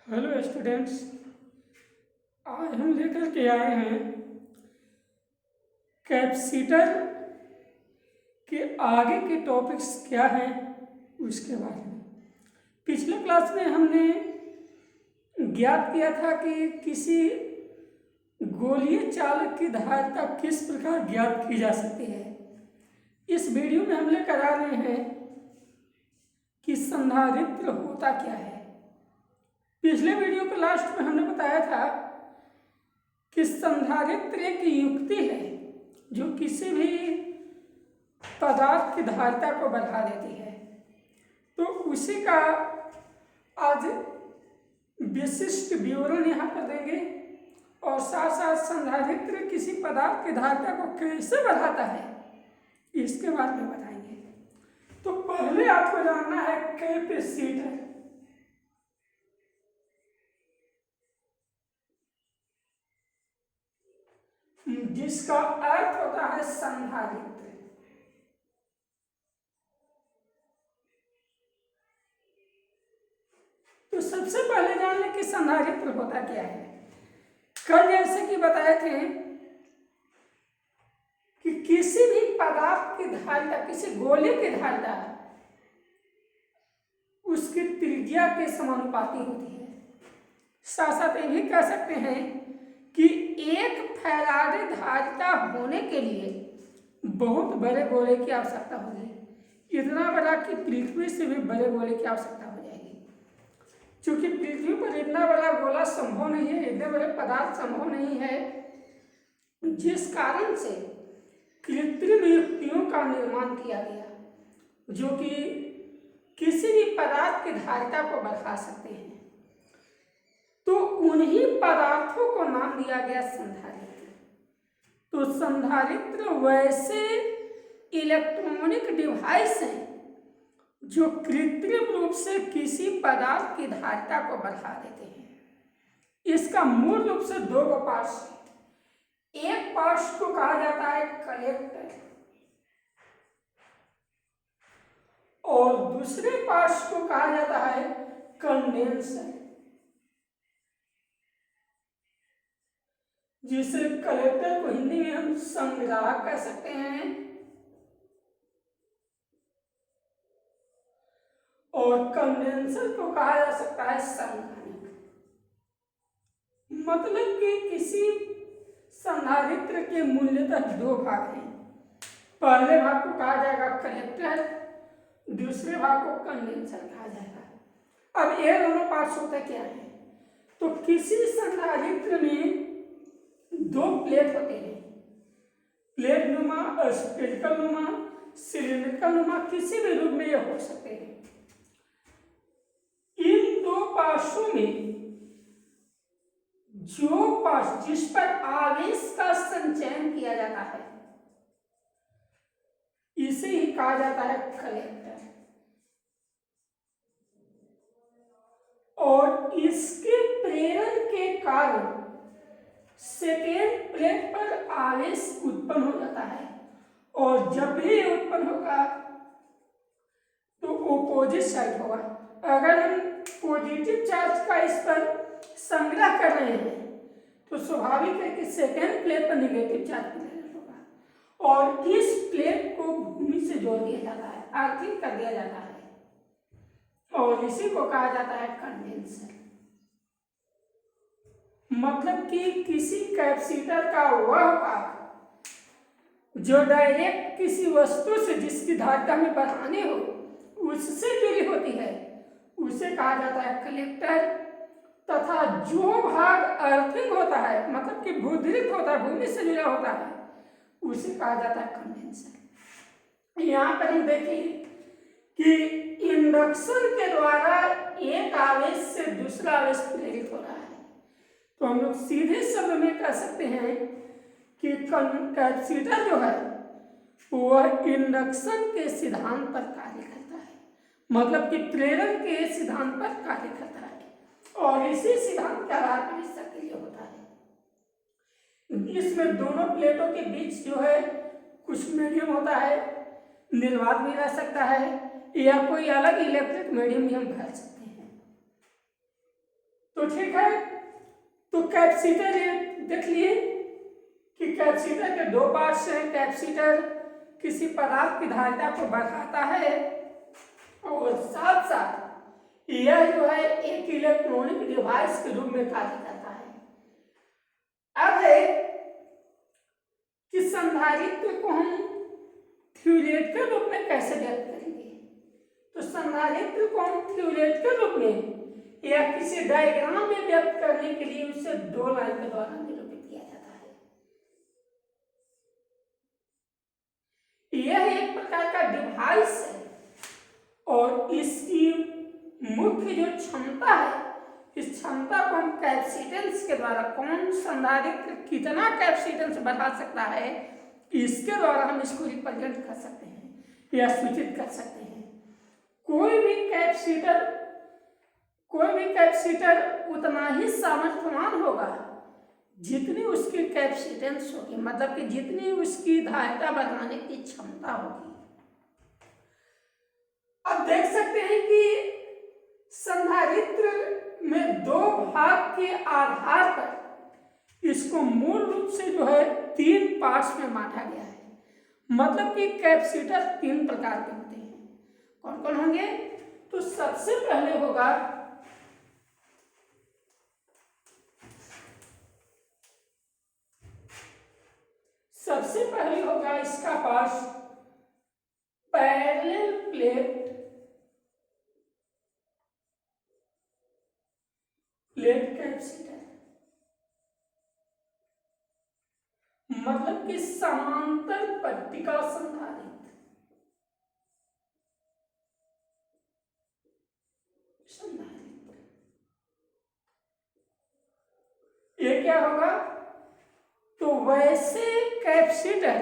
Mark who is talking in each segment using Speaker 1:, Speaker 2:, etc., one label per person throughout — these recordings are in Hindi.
Speaker 1: Hello students. आज हम लेकर के आए हैं कैपेसिटर के आगे के टॉपिक्स क्या हैं उसके बारे में। पिछले क्लास में हमने ज्ञात किया था कि किसी गोलीय चालक की धारिता किस प्रकार ज्ञात की जा सकती है। इस वीडियो में हम लेकर आ रहे हैं कि संधारित्र होता क्या है। पिछले वीडियो के लास्ट में हमने बताया था कि संधारित्र एक युक्ति है जो किसी भी पदार्थ की धारिता को बढ़ा देती है। तो उसी का आज विशिष्ट विवरण यहाँ पर देंगे और साथ साथ संधारित्र किसी पदार्थ की धारिता को कैसे बढ़ाता है इसके बारे में बताएंगे। तो पहले आपको जानना है कैपेसिटर। जिसका अर्थ होता है संधारित्र। तो सबसे पहले जान लें कि संधारित्र होता क्या है। कल जैसे कि बताए थे कि किसी भी पदार्थ की धारिता, किसी गोले की धारिता उसकी त्रिज्या के समानुपाती होती है। साथ साथ ये भी कह सकते हैं कि एक फैराडे धारिता होने के लिए बहुत बड़े गोले की आवश्यकता होगी। इतना बड़ा कि पृथ्वी से भी बड़े गोले की आवश्यकता हो जाएगी। क्योंकि पृथ्वी पर इतना बड़ा गोला संभव नहीं है, इतने बड़े पदार्थ संभव नहीं है, जिस कारण से कृत्रिम युक्तियों का निर्माण किया गया जो कि किसी भी पदार्थ की धारिता को बढ़ा सकते हैं। तो उन्हीं पदार्थों को नाम दिया गया संधारित्र। तो संधारित्र वैसे इलेक्ट्रॉनिक डिवाइस हैं जो कृत्रिम रूप से किसी पदार्थ की धारिता को बढ़ा देते हैं। इसका मूल रूप से दो पार्ट्स हैं। एक पार्ट को कहा जाता है कलेक्टर और दूसरे पार्ट को कहा जाता है कंडेंसर, जिसे कलेक्टर को हिंदी में हम संग्राहक कह सकते हैं और कंडेंसर को कहा जा सकता है संघनक। मतलब कि किसी संधारित्र के मूल्यतः दो भाग हैं। पहले भाग को कहा जाएगा कलेक्टर, दूसरे भाग को कंडेंसर कहा जाएगा। अब ये दोनों पार्ट्स होते क्या है। तो किसी संधारित्र में दो प्लेट होते हैं, प्लेट नुमा, स्फेरिकल नुमा, सिलिंड्रिकल नुमा, किसी भी रूप में ये हो सकते हैं। इन दो पार्श्वों में जो पार्श्व जिस पर आवेश का संचयन किया जाता है इसे ही कहा जाता है कलेक्टर। और इसके प्रेरण के कारण सेकेंड प्लेट पर आवेश उत्पन्न हो जाता है और जब भी उत्पन्न होगा तो ऑपोजिट साइड होगा। अगर हम पॉजिटिव चार्ज का इस पर संग्रह कर रहे हैं तो स्वाभाविक है कि सेकेंड प्लेट पर निगेटिव चार्ज प्रेरित होगा और इस प्लेट को भूमि से जोड़ दिया जाता है, अर्थिंग कर दिया जाता है और इसी को कहा जाता है कंडेंसर। मतलब कि किसी कैपेसिटर का वह भाग जो डायरेक्ट किसी वस्तु से जिसकी धारिता में बढ़ानी हो उससे जुड़ी होती है उसे कहा जाता है कलेक्टर, तथा जो भाग अर्थिंग होता है मतलब कि भूधृत होता है, भूमि से जुड़ा होता है, उसे कहा जाता है कंडेंसर। यहाँ पर हम देखें कि इंडक्शन के द्वारा एक आवेश से दूसरा आवेश प्रेरित हो रहा है। तो हम लोग सीधे शब्द में कह सकते हैं कि कैपेसिटर जो है वह इंडक्शन के सिद्धांत पर कार्य करता है, मतलब कि प्रेरण के सिद्धांत पर कार्य करता है और इसी सिद्धांत के आधार पर इसका सक्रिय होता है। इसमें दोनों प्लेटों के बीच जो है कुछ मीडियम होता है, निर्वात भी रह सकता है या कोई अलग इलेक्ट्रिक मीडियम भी हम भर सकते हैं। तो ठीक है, तो कैपेसिटर ये देख लिए कि कैपेसिटर के दो पार्ट्स हैं। कैपेसिटर किसी पदार्थ की धारिता को बढ़ाता है और साथ साथ यह जो है एक इलेक्ट्रॉनिक डिवाइस के रूप में कार्य करता है। अब है कि संधारित्र को हम थ्योरेट के रूप में कैसे व्यक्त करेंगे। तो संधारित्र को हम थ्योरेट के रूप में या किसी डायग्राम में व्यक्त करने के लिए उसे दो लाइन के द्वारा निरूपित किया जाता है। यह एक प्रकार का डिवाइस है और इसकी मुख्य जो क्षमता है, इस क्षमता को हम कैपेसिटेंस के द्वारा, कौन संधारित्र कितना कैपेसिटेंस बढ़ा सकता है, इसके द्वारा हम इसको रिप्रेजेंट कर सकते हैं या सूचित कर सकते हैं। कोई भी कैपेसिटर उतना ही सामर्थ्यवान होगा जितनी उसकी कैपेसिटेंस होगी, मतलब कि जितनी उसकी धारिता बढ़ाने की क्षमता होगी। अब देख सकते हैं कि संधारित्र में दो भाग के आधार पर इसको मूल रूप से जो है तीन पार्ट्स में बांटा गया है। मतलब कि कैपेसिटर तीन प्रकार के होते हैं। कौन कौन होंगे? तो सबसे पहले होगा इसका पार्ट पैरेलल प्लेट कैपेसिटर, मतलब कि समांतर पट्टिका संधारित्र। ये क्या होगा? तो वैसे कैपेसिटर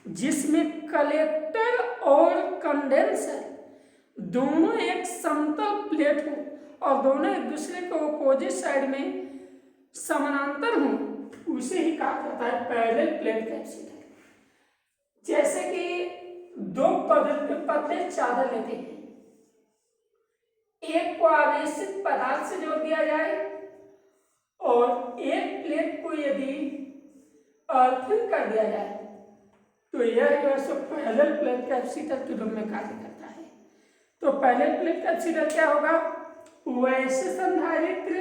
Speaker 1: जिसमें कलेक्टर और कंडेंसर दोनों एक समतल प्लेट हो और दोनों एक दूसरे के अपोजिट साइड में समानांतर हो, उसे ही कहा जाता है पैरेलल प्लेट कैपेसिटर। जैसे कि दो पतले चादर लेते हैं, एक को आवेशित पदार्थ से जोड़ दिया जाए और एक प्लेट को यदि अर्थिंग कर दिया जाए तो यह जो है पैरेलल प्लेट कैपेसिटर के रूप में कार्य करता है। तो पैरेलल प्लेट कैपेसिटर क्या होगा? वैसे संधारित्र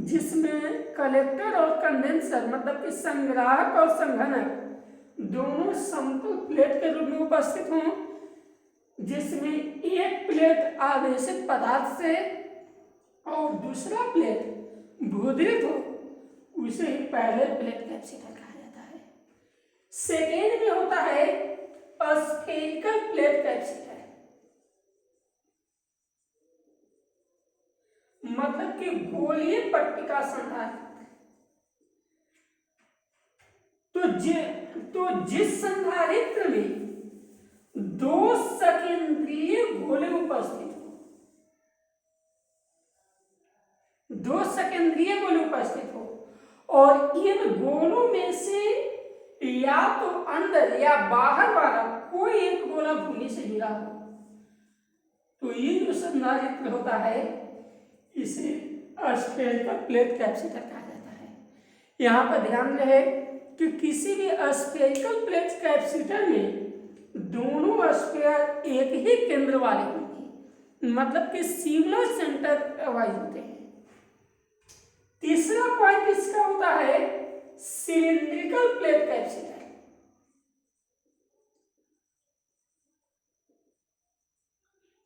Speaker 1: जिसमें कलेक्टर और कंडेंसर, मतलब कि संग्राहक और संघनक दोनों समतल प्लेट के रूप में उपस्थित हों, जिसमें एक प्लेट आवेशित पदार्थ से और दूसरा प्लेट भूद्रित हो, उसे ही पैरेलल प्लेट कैपेसिटर कहा जाता है। सेकेंड में होता है स्फेरिकल प्लेट कैपेसिटर, मतलब कि गोलीय पट्टिका संधारित्र। तो जिस संधारित्र में दो सकेंद्रीय गोले उपस्थित हो, दो सकेंद्रीय गोले उपस्थित हो और इन गोलों में से या तो अंदर या बाहर वाला कोई एक गोला भूमि से जुड़ा हो, तो ये जो संधारित्र होता है इसे स्फेरिकल प्लेट कैपेसिटर कहा जाता है। यहाँ पर ध्यान रहे कि किसी भी स्फेरिकल प्लेट कैपेसिटर में दोनों स्फीयर एक ही केंद्र वाले होंगे, मतलब कि सिमिलर सेंटर वाइज होते हैं। तीसरा पॉइंट इसका होता है सिलिंड्रिकल प्लेट कैपेसिटर,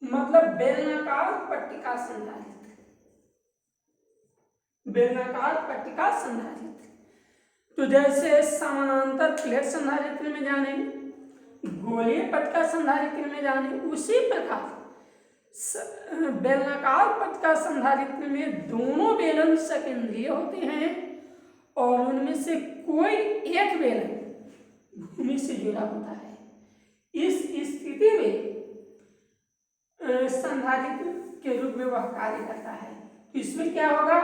Speaker 1: मतलब बेलनाकार पट्टिका संधारित्र। बेलनाकार पट्टिका संधारित्र तो जैसे समानांतर प्लेट संधारित्र में जाने, गोलीय पट्टिका संधारित्र में जाने, उसी प्रकार बेलनाकार पट्टिका संधारित्र में दोनों बेलन सकेंद्रीय होते हैं और उनमें से कोई एक बेलन भूमि से जुड़ा होता है। इस स्थिति में संधारित्र के रूप में वह कार्य करता है। तो इसमें क्या होगा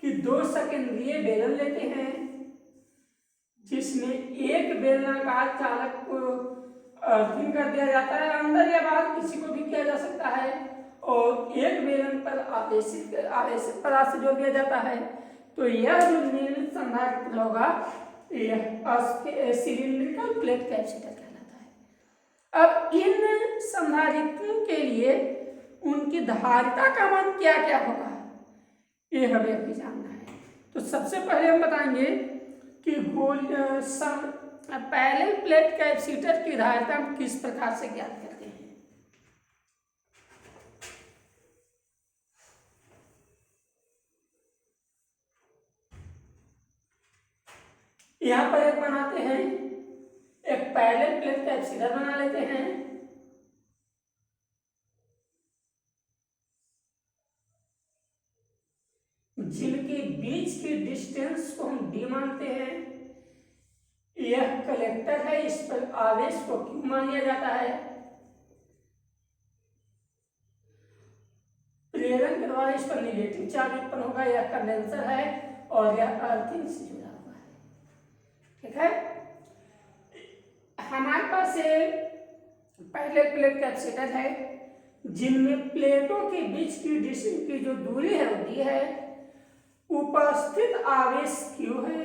Speaker 1: कि दो सकेंद्रीय बेलन लेते हैं, जिसमें एक बेलनाकार चालक को अर्थिंग कर दिया जाता है, अंदर या बाहर किसी को भी किया जा सकता है, और एक बेलन पर आवेशित पदार्थ जोड़ दिया जाता है तो यह जो निर्मित संधारित्र होगा यह सिलिंड्रिकल प्लेट कैपेसिटर कहलाता है। अब इन संधारित्रों के लिए उनकी धारिता का मान क्या क्या होगा ये हमें अभी जानना है। तो सबसे पहले हम बताएंगे कि पैरेलल प्लेट कैपेसिटर की धारिता हम किस प्रकार से ज्ञात करते हैं। यहां पर एक बनाते हैं, एक पैरेलल प्लेट कैपेसिटर बना लेते हैं। जिनके बीच की डिस्टेंस को हम डी मानते हैं। यह कलेक्टर है, इस पर आवेश को क्यू मान लिया जाता है। प्रेरण के द्वारा इस पर निगेटिव चार्ज उत्पन्न होगा। यह कंडेंसर है और यह अर्थिंग से जुड़ा हुआ है। ठीक है, हमारे पास पहले प्लेट कैपेसिटर है जिनमें प्लेटों के बीच की डिस्टेंस की जो दूरी है वो डी है, उपस्थित आवेश क्यू है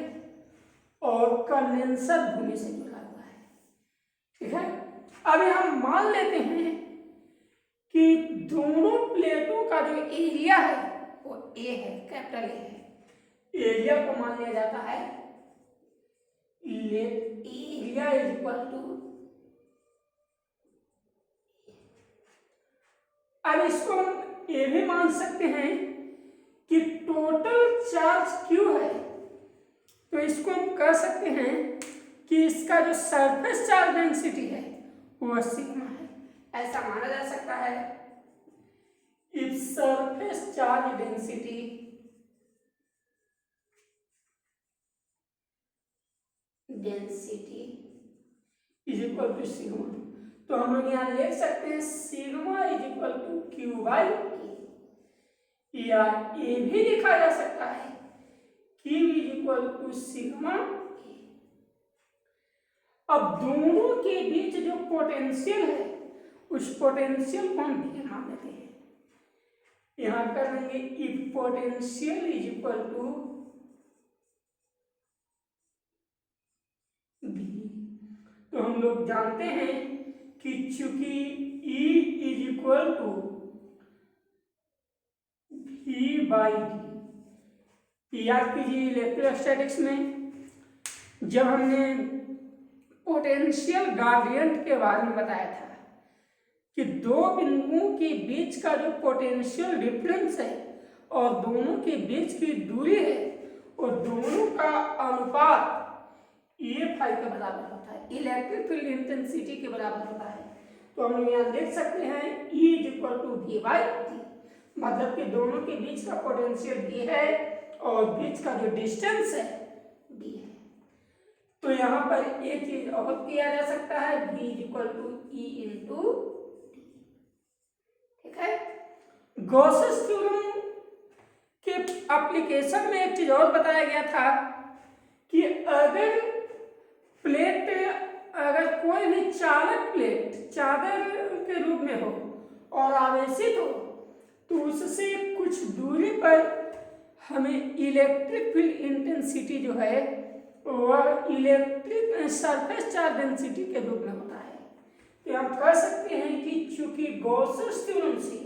Speaker 1: और कंडेंसर भूमि से जुड़ा हुआ है। ठीक है, अब हम मान लेते हैं कि दोनों प्लेटों का जो एरिया है वो ए है, कैपिटल ए है। एरिया को मान लिया जाता है एरिया इज इक्वल टू, अब इसको हम ये भी मान सकते हैं कि टोटल चार्ज क्यू है, तो इसको हम कह सकते हैं कि इसका जो सरफेस चार्ज डेंसिटी है वो सिग्मा है, ऐसा माना जा सकता है। If surface charge density is equal to sigma, तो हम लोग यहाँ लिख सकते हैं sigma is equal to Q by A, या ए भी लिखा जा सकता है Q is equal to sigma A. अब दोनों के बीच जो पोटेंशियल है उस पोटेंशियल को हम भी मान लेते हैं। यहां कर लेंगे if potential is equal to B, तो हम लोग जानते हैं कि चूंकि E is equal to V by D, याद कीजिए इलेक्ट्रोस्टैटिक्स में जब हमने पोटेंशियल ग्रेडियंट के बारे में बताया था कि दो बिंदुओं के बीच का जो पोटेंशियल डिफरेंस है और दोनों के बीच की दूरी है और दोनों का अनुपात EFI के बराबर होता है, इलेक्ट्रिक फील्ड इंटेंसिटी के बराबर होता है। तो हम लोग यहाँ देख सकते हैं E is equal to V by D, मतलब कि दोनों के बीच का पोटेंशियल D है और बीच का जो डिस्टेंस है D है। तो यहाँ पर एक चीज और किया जा सकता है, V is equal to E into D. ठीक है, गॉसेस थ्योरम के एप्लीकेशन में एक चीज और बताया गया था कि अगर कोई भी चालक प्लेट चादर के रूप में हो और आवेशित हो तो उससे कुछ दूरी पर हमें इलेक्ट्रिक फील्ड इंटेंसिटी जो है वह इलेक्ट्रिक सरफेस चार्ज डेंसिटी के रूप में होता है। तो हम कह सकते हैं कि चूंकि गॉसेस थ्योरम से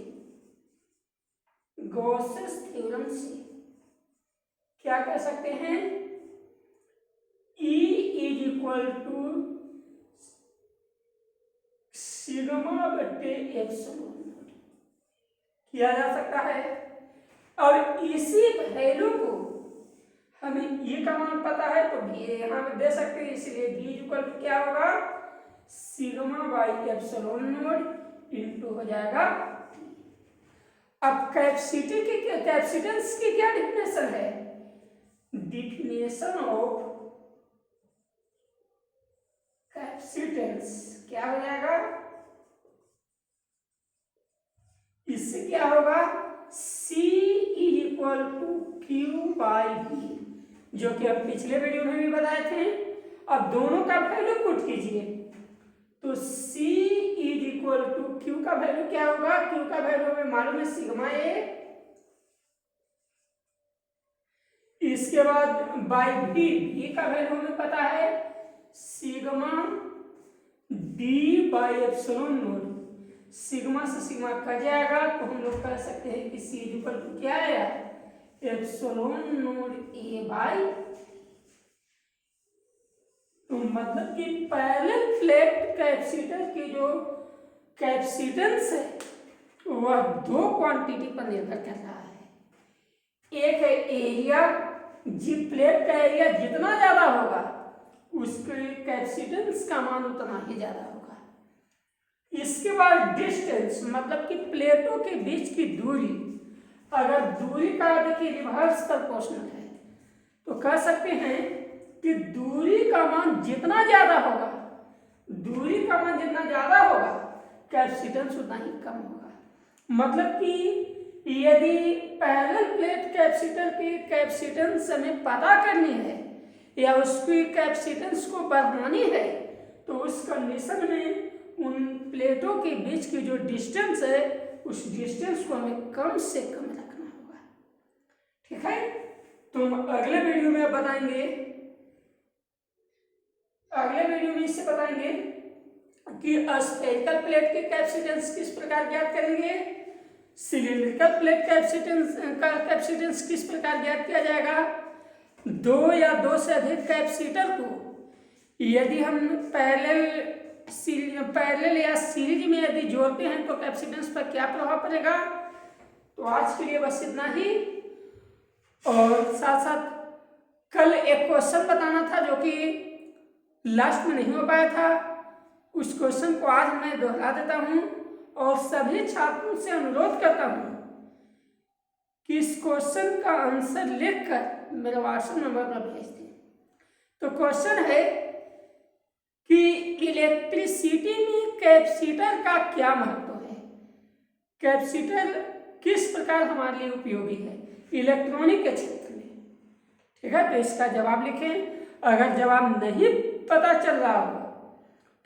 Speaker 1: क्या कह सकते हैं, E is equal to sigma बटे एप्सिलॉन किया जा सकता है। और इसी वैल्यू को हमें E का मान पता है तो भी यहाँ पे दे सकते हैं, इसलिए B इक्वल टू क्या होगा, sigma by epsilon not into हो जाएगा। अब कैपेसिटेंस की क्या डिफिनेशन है, डिफिनेशन ऑफ कैपेसिटेंस क्या हो जाएगा, इससे क्या होगा, C is equal to Q by B, जो कि अब पिछले वीडियो में भी बताए थे। अब दोनों का वैल्यू पुट कीजिए तो C is equal to Q का वैल्यू क्या होगा, क्यू का वैल्यू हमें मालूम है सिग्मा ए, इसके बाद बाई भी, भी का वैल्यू हमें पता है sigma D by epsilon not. Sigma से सिग्मा कट जाएगा तो हम लोग कह सकते हैं कि सी इक्वल टू क्या आया, एप्सिलॉन नॉट ए बाई। तो मतलब कि पैरेलल प्लेट कैपेसिटर की जो कैपेसिटेंस है वह दो क्वांटिटी पर निर्भर कर रहा है। एक है एरिया, जी प्लेट का एरिया जितना ज्यादा होगा उसके कैपेसिटेंस का मान उतना ही ज्यादा होगा। इसके बाद डिस्टेंस, मतलब कि प्लेटों के बीच की दूरी, अगर दूरी का देखिए रिवर्स प्रोपोर्शनल है तो कह सकते हैं कि दूरी का मान जितना ज्यादा होगा, दूरी का मान जितना ज्यादा होगा कैपेसिटेंस उतना ही कम होगा। मतलब कि यदि पैरेलल प्लेट कैपेसिटर की कैपेसिटेंस हमें पता करनी है या उसकी कैपेसिटेंस को बढ़ानी है तो उस कंडीशन में उन प्लेटों के बीच की जो डिस्टेंस है उस डिस्टेंस को हमें कम से कम रखना होगा। ठीक है, तो हम अगले वीडियो में बताएंगे, अगले वीडियो में इससे बताएंगे कि स्फेरिकल प्लेट की कैपेसिटेंस किस प्रकार ज्ञात करेंगे, सिलिंड्रिकल प्लेट कैपेसिटेंस किस प्रकार ज्ञात किया जाएगा, दो या दो से अधिक कैपेसिटर को यदि हम पैरेलल या सीरीज में यदि जोड़ते हैं तो कैपेसिटेंस पर क्या प्रभाव पड़ेगा। तो आज के लिए बस इतना ही, और साथ साथ कल एक क्वेश्चन बताना था जो कि लास्ट में नहीं हो पाया था, उस क्वेश्चन को आज मैं दोहरा देता हूं और सभी छात्रों से अनुरोध करता हूं कि इस क्वेश्चन का आंसर लिखकर मेरे व्हाट्सएप नंबर पर भेज दें। तो क्वेश्चन है कि इलेक्ट्रिसिटी में कैपेसिटर का क्या महत्व है, कैपेसिटर किस प्रकार हमारे लिए उपयोगी है इलेक्ट्रॉनिक के क्षेत्र में। ठीक है, तो इसका जवाब लिखें। अगर जवाब नहीं पता चल रहा हो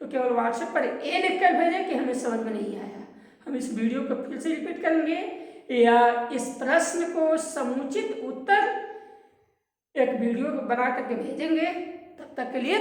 Speaker 1: तो केवल व्हाट्सएप पर ए लिखकर भेजें कि हमें समझ में नहीं आया। हम इस वीडियो को फिर से रिपीट करेंगे या इस प्रश्न को समुचित उत्तर एक वीडियो बना करके भेजेंगे। तब तक के लिए